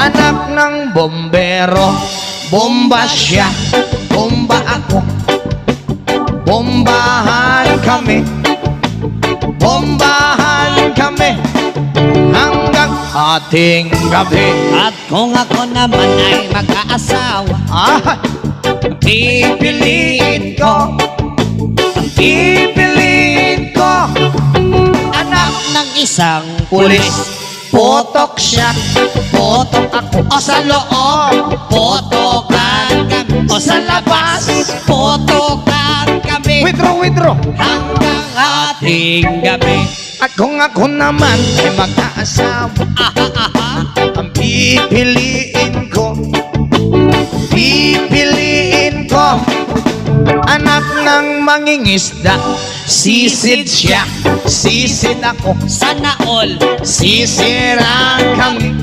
Anak ng bombero, bomba siya, bomba ako. Bombahan kami, bombahan kami hanggang ating gabi. At kung ako naman ay mag-aasawa, Pipiliin ko, pipiliin ko anak ng isang pulis. pulis. Potok siya, potok ako. O sa loob, Potokan kami, o sa labas. potokan kami Withdraw. hanggang ating gabi. At kung ako naman ay mag-aasawa, ang pipiliin ko, pipiliin ko anak ng mangingisda. Sisid siya, sisid ako. Sana all Sisirang kami,